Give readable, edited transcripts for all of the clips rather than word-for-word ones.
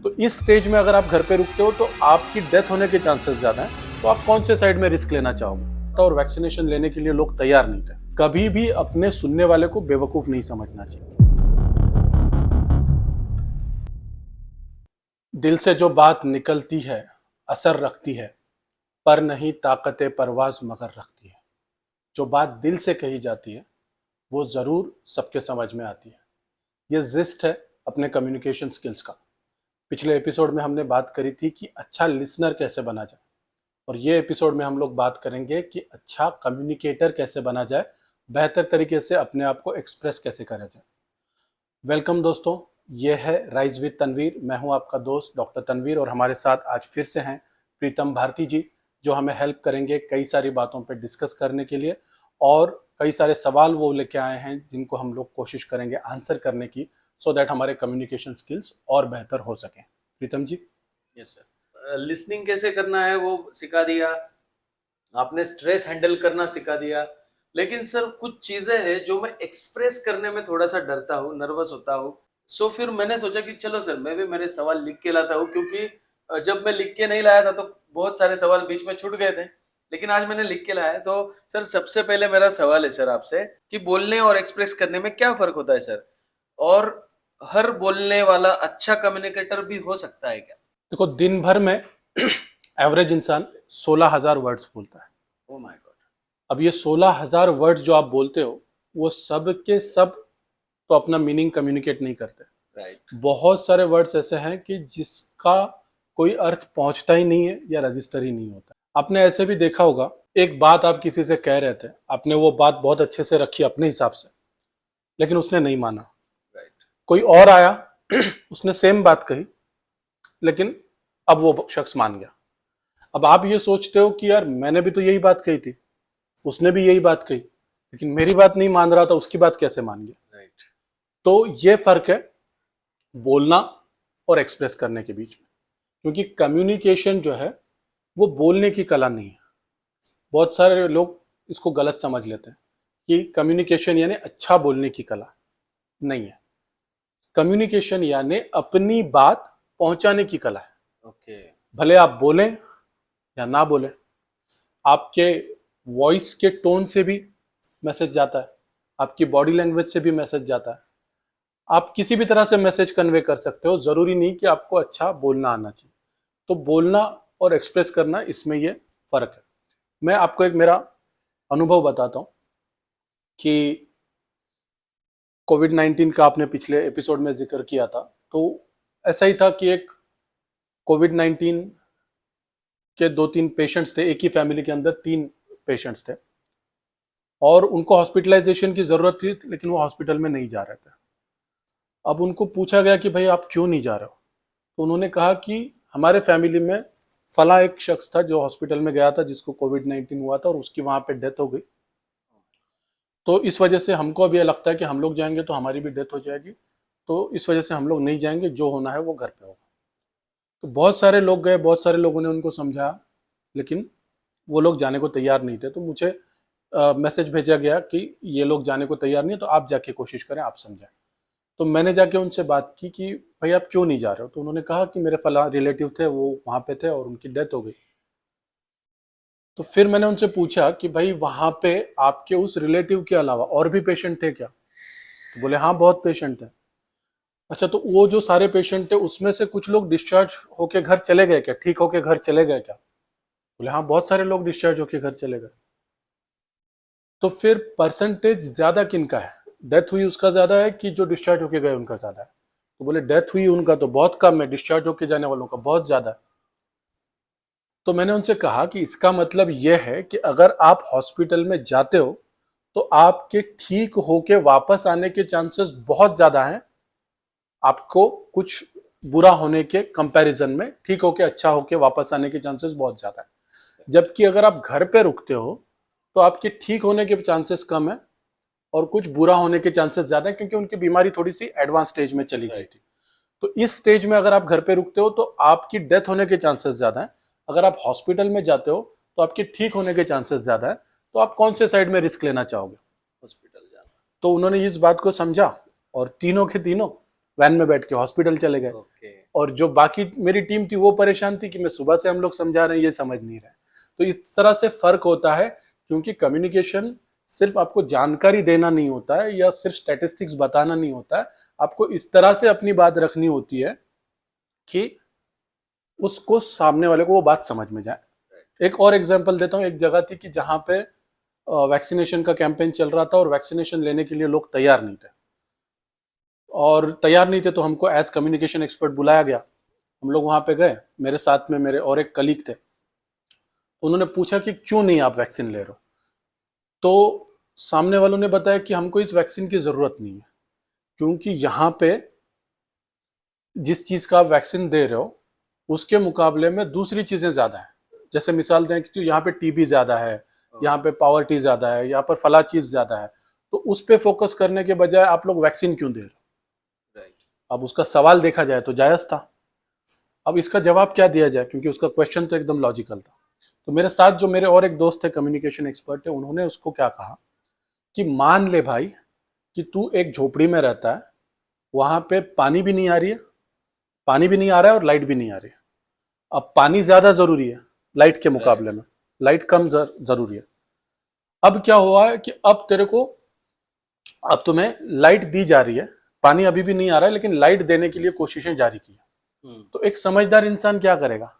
तो इस स्टेज में अगर आप घर पे रुकते हो तो आपकी डेथ होने के चांसेस ज्यादा हैं। तो आप कौन से साइड में रिस्क लेना चाहोगे? और वैक्सीनेशन लेने के लिए लोग तैयार नहीं थे। कभी भी अपने सुनने वाले को बेवकूफ नहीं समझना चाहिए। दिल से जो बात निकलती है असर रखती है, पर नहीं ताकत परवाज मगर रखती है। जो बात दिल से कही जाती है वो जरूर सबके समझ में आती है। ये जिस्ट है अपने कम्युनिकेशन स्किल्स का। पिछले एपिसोड में हमने बात करी थी कि अच्छा लिसनर कैसे बना जाए, और ये एपिसोड में हम लोग बात करेंगे कि अच्छा कम्युनिकेटर कैसे बना जाए, बेहतर तरीके से अपने आप को एक्सप्रेस कैसे करा जाए। वेलकम दोस्तों, ये है राइज विद तनवीर। मैं हूं आपका दोस्त डॉक्टर तनवीर, और हमारे साथ आज फिर से हैं प्रीतम भारती जी, जो हमें हेल्प करेंगे कई सारी बातों पर डिस्कस करने के लिए। और कई सारे सवाल वो लेके आए हैं जिनको हम लोग कोशिश करेंगे आंसर करने की, सो दैट हमारे कम्युनिकेशन स्किल्स और बेहतर हो सकें। Pritam ji. Yes sir. Listening कैसे करना है वो सिखा दिया आपने, स्ट्रेस हैंडल करना सिखा दिया। लेकिन सर कुछ चीजें हैं जो मैं एक्सप्रेस करने में थोड़ा सा डरता हूँ, नर्वस होता हूँ। सो फिर मैंने सोचा कि चलो सर मैं भी मेरे सवाल लिख के लाता हूँ, क्योंकि जब मैं लिख के नहीं लाया था तो बहुत सारे सवाल बीच में छूट गए थे। लेकिन आज मैंने लिख के लाया है। तो सर सबसे पहले मेरा सवाल है सर आपसे कि बोलने और एक्सप्रेस करने में क्या फर्क होता है सर, और हर बोलने वाला अच्छा कम्युनिकेटर भी हो सकता है क्या? देखो, दिन भर में एवरेज इंसान 16,000 वर्ड्स बोलता है। Oh my God. अब ये 16,000 वर्ड्स जो आप बोलते हो वो सब के सब तो अपना मीनिंग कम्युनिकेट नहीं करते। राइट। बहुत सारे वर्ड्स ऐसे हैं कि जिसका कोई अर्थ पहुंचता ही नहीं है या रजिस्टर ही नहीं होता। आपने ऐसे भी देखा होगा, एक बात आप किसी से कह रहे थे, आपने वो बात बहुत अच्छे से रखी अपने हिसाब से, लेकिन उसने नहीं माना। राइट। कोई और आया उसने सेम बात कही, लेकिन अब वो शख्स मान गया। अब आप ये सोचते हो कि यार मैंने भी तो यही बात कही थी, उसने भी यही बात कही, लेकिन मेरी बात नहीं मान रहा था, उसकी बात कैसे मान गया? राइट। तो ये फर्क है बोलना और एक्सप्रेस करने के बीच में। क्योंकि कम्युनिकेशन जो है वो बोलने की कला नहीं है। बहुत सारे लोग इसको गलत समझ लेते हैं कि कम्युनिकेशन यानी अच्छा बोलने की कला। नहीं है। कम्युनिकेशन यानी अपनी बात पहुंचाने की कला है। ओके। भले आप बोलें या ना बोलें, आपके वॉइस के टोन से भी मैसेज जाता है, आपकी बॉडी लैंग्वेज से भी मैसेज जाता है। आप किसी भी तरह से मैसेज कन्वे कर सकते हो, जरूरी नहीं कि आपको अच्छा बोलना आना चाहिए। तो बोलना और एक्सप्रेस करना, इसमें ये फर्क है। मैं आपको एक मेरा अनुभव बताता हूं कि कोविड-19 का आपने पिछले एपिसोड में जिक्र किया था। तो ऐसा ही था कि एक कोविड-19 के 2-3 पेशेंट्स थे, एक ही फैमिली के अंदर 3 पेशेंट्स थे, और उनको हॉस्पिटलाइजेशन की जरूरत थी, लेकिन वो हॉस्पिटल में नहीं जा रहे थे। अब उनको पूछा गया कि भाई आप क्यों नहीं जा रहे हो? तो उन्होंने कहा कि हमारे फैमिली में फला एक शख्स था जो हॉस्पिटल में गया था, जिसको कोविड-19 हुआ था और उसकी वहां पे डेथ हो गई। तो इस वजह से हमको अब ये लगता है कि हम लोग जाएंगे तो हमारी भी डेथ हो जाएगी, तो इस वजह से हम लोग नहीं जाएंगे, जो होना है वो घर पे होगा। तो बहुत सारे लोग गए, बहुत सारे लोगों ने उनको समझाया, लेकिन वो लोग जाने को तैयार नहीं थे। तो मुझे मैसेज भेजा गया कि ये लोग जाने को तैयार नहीं है, तो आप जाके कोशिश करें, आप समझाएं। तो मैंने जाके उनसे बात की कि भाई आप क्यों नहीं जा रहे हो? तो उन्होंने कहा कि मेरे फला रिलेटिव थे, वो वहां पे थे और उनकी डेथ हो गई। तो फिर मैंने उनसे पूछा कि भाई वहां पे आपके उस रिलेटिव के अलावा और भी पेशेंट थे क्या? तो बोले हाँ, बहुत पेशेंट थे। अच्छा, तो वो जो सारे पेशेंट थे उसमें से कुछ लोग डिस्चार्ज होके घर चले गए क्या, ठीक होके घर चले गए क्या? बोले हाँ, बहुत सारे लोग डिस्चार्ज होके घर चले गए। तो फिर परसेंटेज ज्यादा किनका है? डेथ हुई उसका ज्यादा है कि जो डिस्चार्ज होके गए उनका ज्यादा है? तो बोले डेथ हुई उनका तो बहुत कम है, डिस्चार्ज होके जाने वालों का बहुत ज्यादा है। तो मैंने उनसे कहा कि इसका मतलब यह है कि अगर आप हॉस्पिटल में जाते हो तो आपके ठीक होके वापस आने के चांसेस बहुत ज्यादा हैं, आपको कुछ बुरा होने के कंपैरिजन में ठीक होके अच्छा होके वापस आने के चांसेस बहुत ज्यादा है। जबकि अगर आप घर पे रुकते हो तो आपके ठीक होने के चांसेस कम है और कुछ बुरा होने के चांसेस ज्यादा है, क्योंकि उनकी बीमारी थोड़ी सी एडवांस स्टेज में चली गई राइट। थी। तो इस स्टेज में अगर आप घर पे रुकते हो तो आपकी डेथ होने के चांसेस ज्यादा है। अगर आप हॉस्पिटल में जाते हो तो आपके ठीक होने के चांसेस ज्यादा है। तो आप कौन से साइड में रिस्क लेना चाहोगे? हॉस्पिटल जाना। तो उन्होंने इस बात को समझा और तीनों के तीनों वैन में बैठ के हॉस्पिटल चले गए। ओके। और जो बाकी मेरी टीम थी वो परेशान थी कि मैं सुबह से हम लोग समझा रहे हैं ये समझ नहीं रहे। तो इस तरह से फर्क होता है, क्योंकि कम्युनिकेशन सिर्फ आपको जानकारी देना नहीं होता है या सिर्फ स्टैटिस्टिक्स बताना नहीं होता है, आपको इस तरह से अपनी बात रखनी होती है कि उसको सामने वाले को वो बात समझ में जाए। एक और एग्जांपल देता हूँ। एक जगह थी कि जहाँ पे वैक्सीनेशन का कैंपेन चल रहा था और वैक्सीनेशन लेने के लिए लोग तैयार नहीं थे, और तैयार नहीं थे तो हमको एज कम्युनिकेशन एक्सपर्ट बुलाया गया। हम लोग वहां पे गए, मेरे साथ में मेरे और एक कलीग थे। उन्होंने पूछा कि क्यों नहीं आप वैक्सीन ले रहे हो, तो सामने वालों ने बताया कि हमको इस वैक्सीन की जरूरत नहीं है, क्योंकि यहाँ पे जिस चीज का आप वैक्सीन दे रहे हो उसके मुकाबले में दूसरी चीजें ज्यादा है। जैसे मिसाल दें कि यहाँ पे टीबी ज्यादा है, यहाँ पे पावर्टी ज्यादा है, यहाँ पर फला चीज ज्यादा है, तो उस पे फोकस करने के बजाय आप लोग वैक्सीन क्यों दे रहे हो। राइट। अब उसका सवाल देखा जाए तो जायज था। अब इसका जवाब क्या दिया जाए, क्योंकि उसका क्वेश्चन तो एकदम लॉजिकल था। तो मेरे साथ जो मेरे और एक दोस्त थे कम्युनिकेशन एक्सपर्ट है, उन्होंने उसको क्या कहा कि मान ले भाई कि तू एक झोपड़ी में रहता है, वहां पे पानी भी नहीं आ रही है, पानी भी नहीं आ रहा है और लाइट भी नहीं आ रही है। अब पानी ज्यादा जरूरी है लाइट के मुकाबले में, लाइट कम जरूरी है। अब क्या हुआ है कि अब तेरे को, अब तुम्हें लाइट दी जा रही है, पानी अभी भी नहीं आ रहा है, लेकिन लाइट देने के लिए कोशिशें जारी की है। तो एक समझदार इंसान क्या करेगा,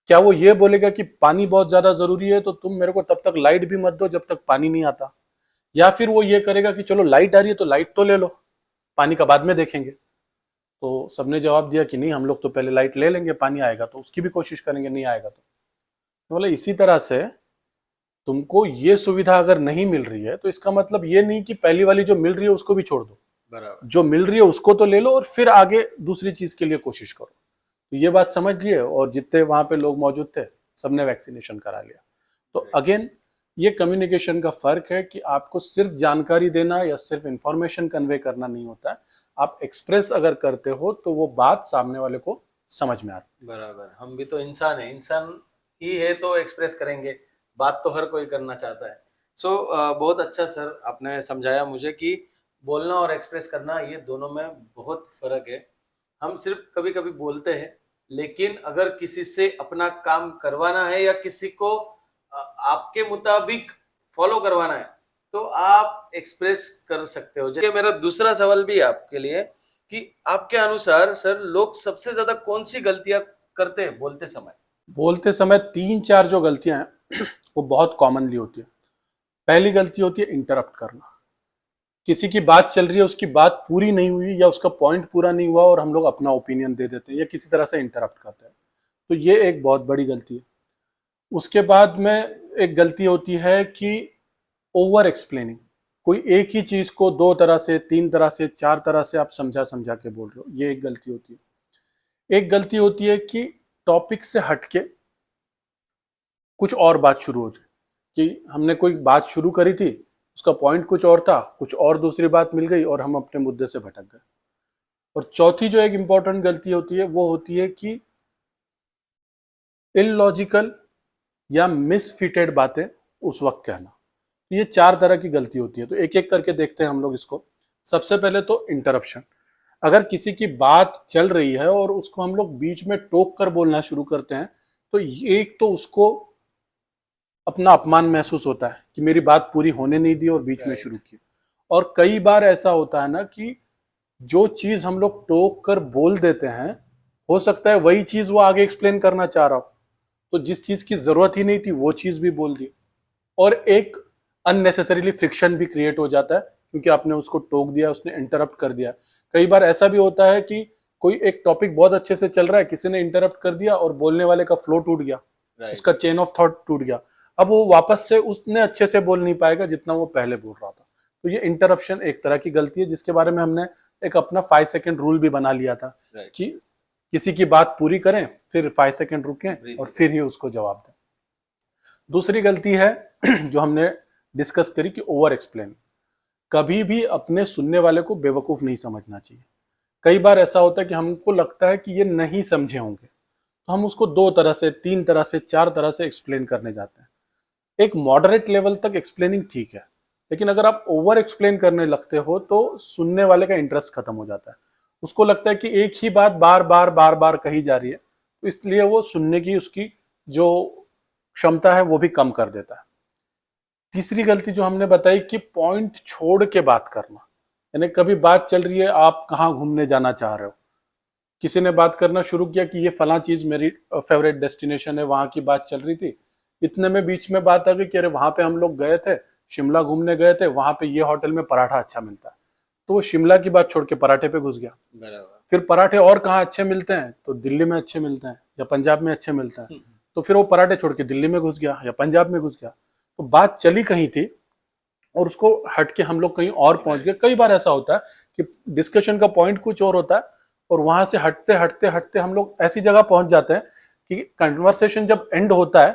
क्या वो ये बोलेगा कि पानी बहुत ज्यादा जरूरी है तो तुम मेरे को तब तक लाइट भी मत दो जब तक पानी नहीं आता, या फिर वो ये करेगा कि चलो लाइट आ रही है तो लाइट तो ले लो, पानी का बाद में देखेंगे। तो सबने जवाब दिया कि नहीं, हम लोग तो पहले लाइट ले लेंगे, पानी आएगा तो उसकी भी कोशिश करेंगे, नहीं आएगा तो बोले इसी तरह से तुमको ये सुविधा अगर नहीं मिल रही है तो इसका मतलब ये नहीं कि पहली वाली जो मिल रही है उसको भी छोड़ दो, बराबर। जो मिल रही है उसको तो ले लो और फिर आगे दूसरी चीज के लिए कोशिश करो। तो ये बात समझ लिए, और जितने वहां पे लोग मौजूद थे सबने वैक्सीनेशन करा लिया। तो अगेन ये कम्युनिकेशन का फर्क है कि आपको सिर्फ जानकारी देना या सिर्फ इंफॉर्मेशन कन्वे करना नहीं होता है, आप एक्सप्रेस अगर करते हो तो वो बात सामने वाले को समझ में आती है। बराबर, हम भी तो इंसान है, इंसान ही है तो एक्सप्रेस करेंगे, बात तो हर कोई करना चाहता है। सो बहुत अच्छा सर आपने समझाया मुझे कि बोलना और एक्सप्रेस करना ये दोनों में बहुत फर्क है। हम सिर्फ कभी कभी बोलते हैं, लेकिन अगर किसी से अपना काम करवाना है या किसी को आपके मुताबिक फॉलो करवाना है तो आप एक्सप्रेस कर सकते हो। जैसे मेरा दूसरा सवाल भी आपके लिए कि आपके अनुसार सर लोग सबसे ज्यादा कौन सी गलतियां करते हैं बोलते समय? बोलते समय तीन चार जो गलतियां हैं वो बहुत कॉमनली होती है। पहली गलती होती है इंटरप्ट करना। किसी की बात चल रही है, उसकी बात पूरी नहीं हुई या उसका पॉइंट पूरा नहीं हुआ और हम लोग अपना ओपिनियन दे देते हैं या किसी तरह से इंटरप्ट करते हैं, तो ये एक बहुत बड़ी गलती है। उसके बाद में एक गलती होती है कि ओवर एक्सप्लेनिंग। कोई एक ही चीज को दो तरह से, तीन तरह से, चार तरह से आप समझा समझा के बोल रहे हो, ये एक गलती होती है। एक गलती होती है कि टॉपिक से हटके कुछ और बात शुरू हो जाए, कि हमने कोई बात शुरू करी थी, उसका पॉइंट कुछ और था, कुछ और दूसरी बात मिल गई और हम अपने मुद्दे से भटक गए। और चौथी जो एक इंपॉर्टेंट गलती होती है वो होती है कि इलॉजिकल या मिसफिटेड बातें उस वक्त कहना। ये चार तरह की गलती होती है, तो एक एक करके देखते हैं हम लोग इसको। सबसे पहले तो इंटरप्शन। अगर किसी की बात चल रही है और उसको हम लोग बीच में टोक कर बोलना शुरू करते हैं, तो एक तो उसको अपना अपमान महसूस होता है कि मेरी बात पूरी होने नहीं दी और बीच में शुरू की। और कई बार ऐसा होता है ना कि जो चीज हम लोग टोक कर बोल देते हैं, हो सकता है वही चीज वो आगे एक्सप्लेन करना चाह रहा हो, तो जिस चीज की जरूरत ही नहीं थी वो चीज भी बोल दी, और एक अननेसेसरीली फ्रिक्शन भी क्रिएट हो जाता है क्योंकि आपने उसको टोक दिया, उसने इंटरप्ट कर दिया। कई बार ऐसा भी होता है कि कोई एक टॉपिक बहुत अच्छे से चल रहा है, किसी ने इंटरप्ट कर दिया और बोलने वाले का फ्लो टूट गया, उसका चेन ऑफ थॉट टूट गया। अब वो वापस से उसने अच्छे से बोल नहीं पाएगा जितना वो पहले बोल रहा था। तो ये इंटरप्शन एक तरह की गलती है जिसके बारे में हमने एक अपना 5 सेकंड रूल भी बना लिया था कि किसी की बात पूरी करें, फिर 5 सेकंड रुकें और फिर ही उसको जवाब दें। दूसरी गलती है जो हमने डिस्कस करी कि ओवर एक्सप्लेन। कभी भी अपने सुनने वाले को बेवकूफ नहीं समझना चाहिए। कई बार ऐसा होता है कि हमको लगता है कि ये नहीं समझे होंगे, तो हम उसको दो तरह से, तीन तरह से, चार तरह से एक्सप्लेन करने जाते हैं। एक मॉडरेट लेवल तक एक्सप्लेनिंग ठीक है, लेकिन अगर आप ओवर एक्सप्लेन करने लगते हो तो सुनने वाले का इंटरेस्ट खत्म हो जाता है। उसको लगता है कि एक ही बात बार बार बार बार कही जा रही है, तो इसलिए वो सुनने की उसकी जो क्षमता है वो भी कम कर देता है। तीसरी गलती जो हमने बताई कि पॉइंट छोड़ के बात करना, यानी कभी बात चल रही है, आप कहाँ घूमने जाना चाह रहे हो, किसी ने बात करना शुरू किया कि ये फला चीज मेरी फेवरेट डेस्टिनेशन है, वहां की बात चल रही थी, इतने में बीच में बात आ गई कि अरे वहां पे हम लोग गए थे, शिमला घूमने गए थे, वहां पे ये होटल में पराठा अच्छा मिलता है, तो वो शिमला की बात छोड़ के पराठे पे घुस गया। बराबर। फिर पराठे और कहाँ अच्छे मिलते हैं, तो दिल्ली में अच्छे मिलते हैं या पंजाब में अच्छे मिलते हैं, तो फिर वो पराठे छोड़ के दिल्ली में घुस गया या पंजाब में घुस गया। तो बात चली कहीं थी और उसको हट के हम लोग कहीं और पहुंच गए। कई बार ऐसा होता है कि डिस्कशन का पॉइंट कुछ और होता है और वहां से हटते हटते हटते हम लोग ऐसी जगह पहुंच जाते हैं कि कन्वर्सेशन जब एंड होता है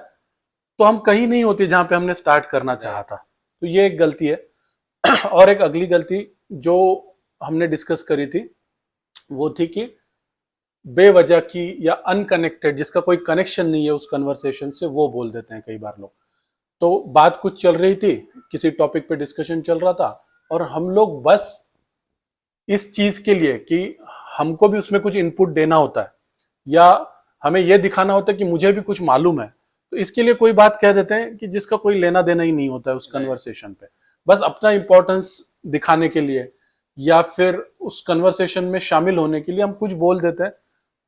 तो हम कहीं नहीं होते जहां पे हमने स्टार्ट करना चाहा था। तो ये एक गलती है। और एक अगली गलती जो हमने डिस्कस करी थी वो थी कि बेवजह की या अनकनेक्टेड, जिसका कोई कनेक्शन नहीं है उस कन्वर्सेशन से, वो बोल देते हैं कई बार लोग। तो बात कुछ चल रही थी, किसी टॉपिक पे डिस्कशन चल रहा था और हम लोग बस इस चीज के लिए कि हमको भी उसमें कुछ इनपुट देना होता है या हमें यह दिखाना होता है कि मुझे भी कुछ मालूम है, तो इसके लिए कोई बात कह देते हैं कि जिसका कोई लेना देना ही नहीं होता है उस कन्वर्सेशन पे, बस अपना इंपॉर्टेंस दिखाने के लिए या फिर उस कन्वर्सेशन में शामिल होने के लिए हम कुछ बोल देते हैं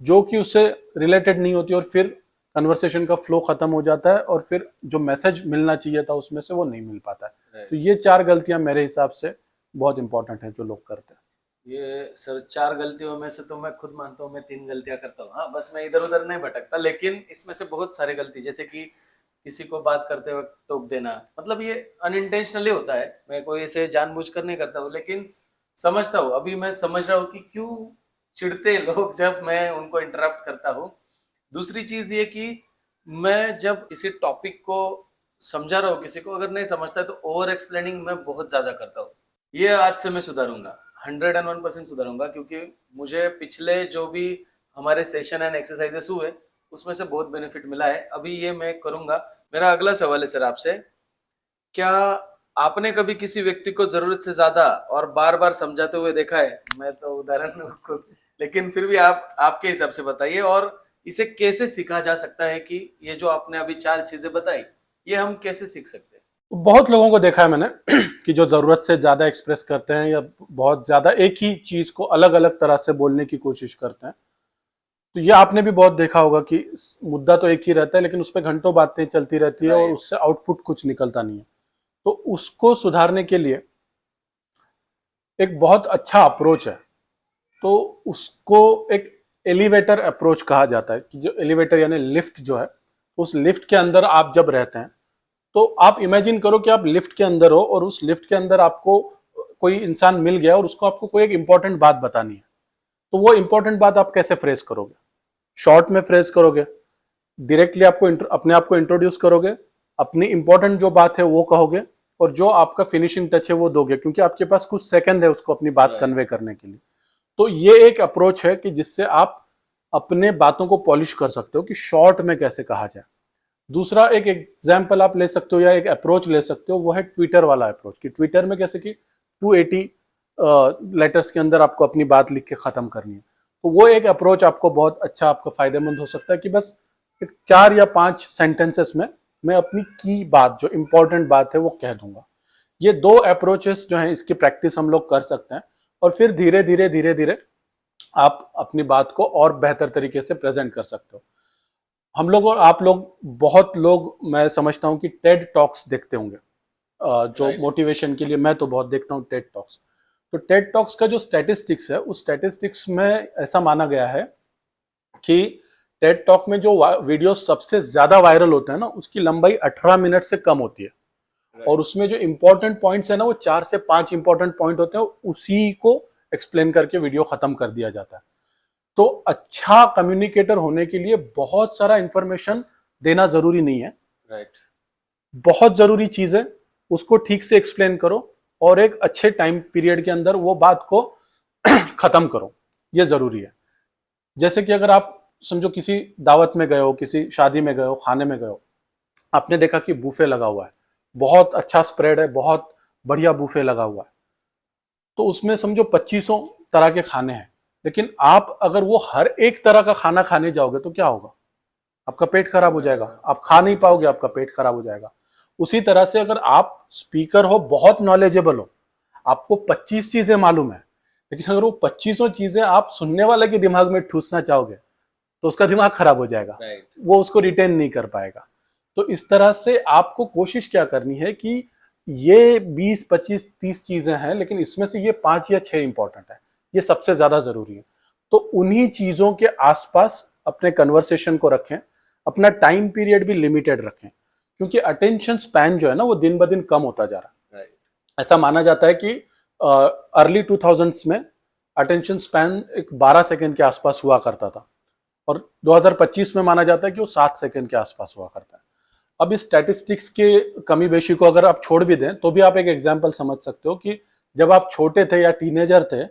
जो कि उससे रिलेटेड नहीं होती और फिर कन्वर्सेशन का फ्लो खत्म हो जाता है और फिर जो मैसेज मिलना चाहिए था उसमें से वो नहीं मिल पाता है। तो ये 4 गलतियां मेरे हिसाब से बहुत इंपॉर्टेंट है जो लोग करते हैं। ये सर 4 गलतियों में से तो मैं खुद मानता हूँ मैं 3 गलतियां करता हूँ। हाँ, बस मैं इधर उधर नहीं भटकता, लेकिन इसमें से बहुत सारी गलती, जैसे कि किसी को बात करते वक्त टोक देना, मतलब ये अनइंटेंशनली होता है, मैं कोई ऐसे जानबूझकर नहीं करता हूँ, लेकिन समझता हूँ, अभी मैं समझ रहा हूँ कि क्यों चिढ़ते लोग जब मैं उनको इंटरप्ट करता हूँ। दूसरी चीज ये कि मैं जब किसी टॉपिक को समझा रहा हूँ, किसी को अगर नहीं समझता है तो ओवर एक्सप्लेनिंग मैं बहुत ज्यादा करता हूँ। ये आज से मैं सुधारूंगा, 101% सुधारूंगा, क्योंकि मुझे पिछले जो भी हमारे सेशन एंड एक्सरसाइजेस हुए उसमें से बहुत बेनिफिट मिला है। अभी ये मैं करूंगा। मेरा अगला सवाल है सर आपसे, क्या आपने कभी किसी व्यक्ति को जरूरत से ज्यादा और बार बार समझाते हुए देखा है? मैं तो उदाहरण हूँ खुद, लेकिन फिर भी आप आपके हिसाब से बताइए, और इसे कैसे सीखा जा सकता है कि ये जो आपने अभी 4 चीजें बताई ये हम कैसे सीख सकते हैं? बहुत लोगों को देखा है मैंने कि जो जरूरत से ज्यादा एक्सप्रेस करते हैं या बहुत ज्यादा एक ही चीज को अलग अलग तरह से बोलने की कोशिश करते हैं। तो ये आपने भी बहुत देखा होगा कि मुद्दा तो एक ही रहता है लेकिन उस पर घंटों बातें चलती रहती है और राइट। उससे आउटपुट कुछ निकलता नहीं है। तो उसको सुधारने के लिए एक बहुत अच्छा अप्रोच है। तो उसको एक एलिवेटर अप्रोच कहा जाता है कि जो एलिवेटर यानी लिफ्ट जो है, उस लिफ्ट के अंदर आप जब रहते हैं तो आप इमेजिन करो कि आप लिफ्ट के अंदर हो और उस लिफ्ट के अंदर आपको कोई इंसान मिल गया और उसको आपको कोई एक इंपॉर्टेंट बात बतानी है। तो वो इंपॉर्टेंट बात आप कैसे फ्रेज करोगे? शॉर्ट में फ्रेज करोगे, डायरेक्टली आपको अपने आप को इंट्रोड्यूस करोगे, अपनी इंपॉर्टेंट जो बात है वो कहोगे और जो आपका फिनिशिंग टच है वो दोगे, क्योंकि आपके पास कुछ सेकंड है उसको अपनी बात कन्वे करने के लिए। तो ये एक अप्रोच है कि जिससे आप अपने बातों को पॉलिश कर सकते हो कि शॉर्ट में कैसे कहा जाए। दूसरा एक एग्जाम्पल आप ले सकते हो या एक अप्रोच ले सकते हो, वो है ट्विटर वाला अप्रोच कि ट्विटर में कैसे कि 280 लेटर्स के अंदर आपको अपनी बात लिख के खत्म करनी है। तो वो एक अप्रोच आपको बहुत अच्छा, आपको फायदेमंद हो सकता है कि बस 4 या 5 सेंटेंसेस में मैं अपनी की बात, जो इंपॉर्टेंट बात है वो कह दूंगा। ये 2 अप्रोचेस जो हैं इसकी प्रैक्टिस हम लोग कर सकते हैं और फिर धीरे धीरे धीरे धीरे आप अपनी बात को और बेहतर तरीके से प्रेजेंट कर सकते हो। हम लोग और आप लोग, बहुत लोग मैं समझता हूं कि टेड टॉक्स देखते होंगे, जो मोटिवेशन के लिए, मैं तो बहुत देखता हूं टेड टॉक्स। तो टेड टॉक्स का जो स्टैटिस्टिक्स है, उस स्टैटिस्टिक्स में ऐसा माना गया है कि टेड टॉक में जो वीडियो सबसे ज्यादा वायरल होते हैं ना, उसकी लंबाई 18 मिनट से कम होती है और उसमें जो इंपॉर्टेंट पॉइंट्स है ना, वो 4 से 5 इंपॉर्टेंट पॉइंट होते हैं, उसी को एक्सप्लेन करके वीडियो खत्म कर दिया जाता है। तो अच्छा कम्युनिकेटर होने के लिए बहुत सारा इंफॉर्मेशन देना जरूरी नहीं है। राइट। बहुत जरूरी चीज है उसको ठीक से एक्सप्लेन करो और एक अच्छे टाइम पीरियड के अंदर वो बात को खत्म करो, ये जरूरी है। जैसे कि अगर आप समझो किसी दावत में गए हो, किसी शादी में गए हो, खाने में गए हो, आपने देखा कि बूफे लगा हुआ है, बहुत अच्छा स्प्रेड है, बहुत बढ़िया बूफे लगा हुआ है, तो उसमें समझो 2500 तरह के खाने हैं, लेकिन आप अगर वो हर एक तरह का खाना खाने जाओगे तो क्या होगा, आपका पेट खराब हो जाएगा, आप खा नहीं पाओगे, आपका पेट खराब हो जाएगा। उसी तरह से अगर आप स्पीकर हो, बहुत नॉलेजेबल हो, आपको 25 चीजें मालूम है, लेकिन अगर वो 25 चीजें आप सुनने वाले के दिमाग में ठूसना चाहोगे तो उसका दिमाग खराब हो जाएगा, राइट। वो उसको रिटेन नहीं कर पाएगा। तो इस तरह से आपको कोशिश क्या करनी है कि ये 20, 25, 30 चीजें हैं, लेकिन इसमें से ये 5 या 6 इंपॉर्टेंट है, ये सबसे ज्यादा जरूरी है। तो उन्हीं चीजों के आसपास अपने कन्वर्सेशन को रखें, अपना टाइम पीरियड भी लिमिटेड रखें, क्योंकि अटेंशन स्पैन जो है ना वो दिन ब दिन कम होता जा रहा है। राइट। ऐसा माना जाता है कि अर्ली 2000s में अटेंशन स्पैन एक 12 सेकंड के आसपास हुआ करता था, और 2025 में माना जाता है कि वो 7 सेकंड के आसपास हुआ करता है। अब इस स्टैटिस्टिक्स के कमी बेशी को अगर आप छोड़ भी दें तो भी आप एक एग्जाम्पल समझ सकते हो कि जब आप छोटे थे या टीनेजर थे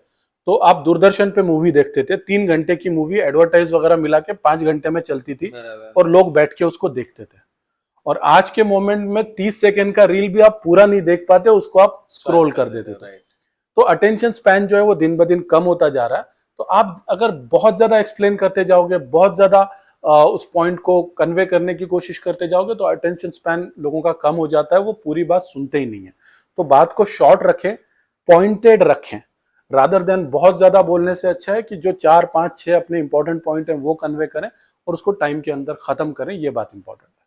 तो आप दूरदर्शन पे मूवी देखते थे, 3 घंटे की मूवी एडवर्टाइज वगैरह मिला के 5 घंटे में चलती थी, बराबर। और लोग बैठ के उसको देखते थे। और आज के मोमेंट में 30 सेकंड का रील भी आप पूरा नहीं देख पाते, उसको आप स्क्रॉल कर देते थे। राइट। तो अटेंशन स्पैन जो है वो दिन ब दिन कम होता जा रहा है। तो आप अगर बहुत ज्यादा एक्सप्लेन करते जाओगे, बहुत ज्यादा उस पॉइंट को कन्वे करने की कोशिश करते जाओगे, तो अटेंशन स्पैन लोगों का कम हो जाता है, वो पूरी बात सुनते ही नहीं है। तो बात को शॉर्ट रखें, पॉइंटेड रखें, रादर देन बहुत ज्यादा बोलने से अच्छा है कि जो 4, 5, 6 अपने इंपॉर्टेंट पॉइंट है वो कन्वे करें और उसको टाइम के अंदर खत्म करें, ये बात इंपॉर्टेंट है।